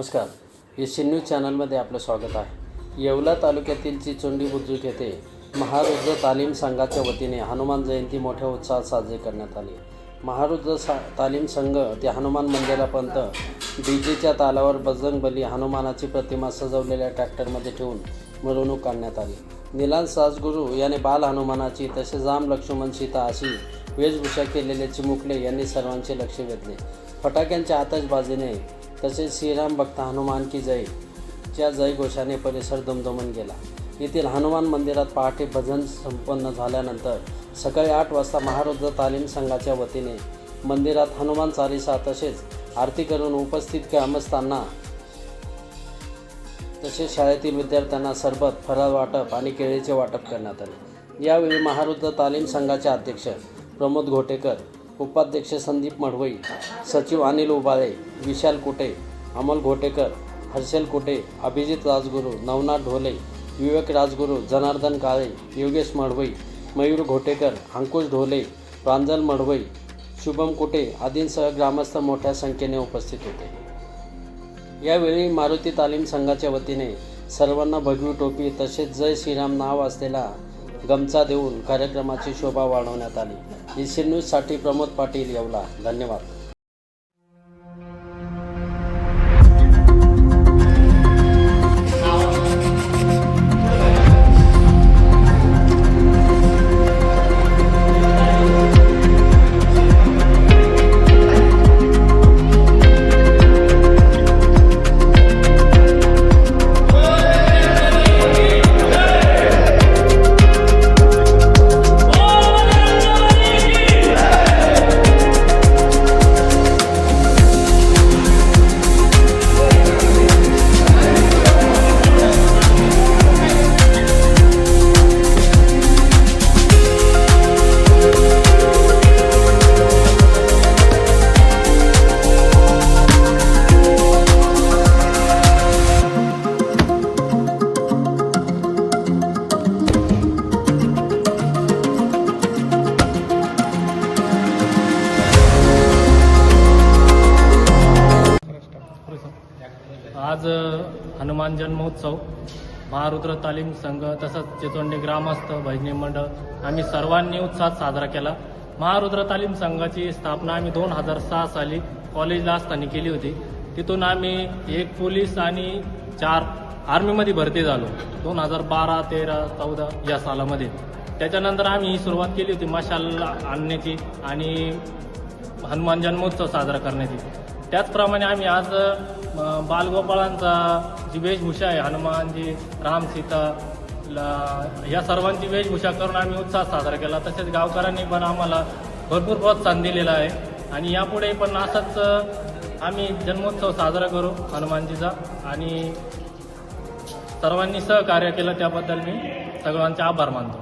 नमस्कार. Asian news चॅनलमध्ये आपलं स्वागत आहे. येवला तालुक्यातील चिचोंडी बुद्रुक येथे महारुद्र तालीम संघाच्या वतीने हनुमान जयंती मोठ्या उत्साहात साजरी करण्यात आली. महारुद्र तालीम संघ ते हनुमान मंदिरापर्यंत डीजेच्या तालावर बजरंगबली हनुमानाची प्रतिमा सजवलेल्या ट्रॅक्टरमध्ये ठेवून मिरवणूक काढण्यात आली. निलांस राजगुरू याने बाल हनुमानाची तसेच राम लक्ष्मण सीता अशी वेशभूषा केलेले चिमुकले यांनी सर्वांचे लक्ष वेधले. फटाक्यांच्या आतषबाजीने तसेच श्रीराम भक्त हनुमान की जय च्या जयघोषाने परिसर दुमदुमून गेला. येथील हनुमान मंदिरात पहाटे भजन संपन्न झाल्यानंतर सकाळी 8 वाजता महारुद्र तालीम संघाच्या वतीने मंदिरात हनुमान चालीसा तसेच आरती करून उपस्थित ग्रामस्थांना तसेच शाळेतील विद्यार्थ्यांना सरबत, फराळ वाटप आणि केळीचे वाटप करण्यात आले. यावेळी महारुद्र तालीम संघाचे अध्यक्ष प्रमोद घोटेकर, उपाध्यक्ष संदीप मढवई, सचिव अनिल उबाळे, विशाल कुटे, अमोल घोटेकर, हर्षल कुटे, अभिजित राजगुरू, नवनाथ ढोले, विवेक राजगुरू, जनार्दन काळे, योगेश मढवई, मयूर घोटेकर, अंकुश ढोले, प्रांजल मढवई, शुभम कुटे आदींसह ग्रामस्थ मोठ्या संख्येने उपस्थित होते. यावेळी मारुती तालीम संघाच्या वतीने सर्वांना भगवी टोपी तसेच जय श्रीराम नाव असलेला गमचा देऊन कार्यक्रमाची शोभा वाढवण्यात आली. एशियन न्यूजसाठी प्रमोद पाटील, येवला. धन्यवाद. आज हनुमान जन्मोत्सव महारुद्र तालीम संघ तसंच चिचोंडी ग्रामस्थ भजनी मंडळ आम्ही सर्वांनी उत्साहात साजरा केला. महारुद्र तालीम संघाची स्थापना आम्ही 2006 साली कॉलेजला असताना केली होती. तिथून आम्ही 1 पोलीस आणि 4 आर्मीमध्ये भरती झालो 2012, 13, 14 या सालामध्ये. त्याच्यानंतर आम्ही ही सुरुवात केली होती मशाल आणण्याची आणि हनुमान जन्मोत्सव साजरा करण्याची. त्याचप्रमाणे आम्ही आज बालगोपाळांचा जी वेशभूषा आहे, हनुमानजी, राम, सीता या सर्वांची वेशभूषा करून आम्ही उत्साह साजरा केला. तसेच गावकऱ्यांनी पण आम्हाला भरपूर प्रोत्साहन दिलेलं आहे आणि यापुढे पण असंच आम्ही जन्मोत्सव साजरा करू हनुमानजीचा. आणि सर्वांनी सहकार्य केलं त्याबद्दल मी सगळ्यांचे आभार मानतो.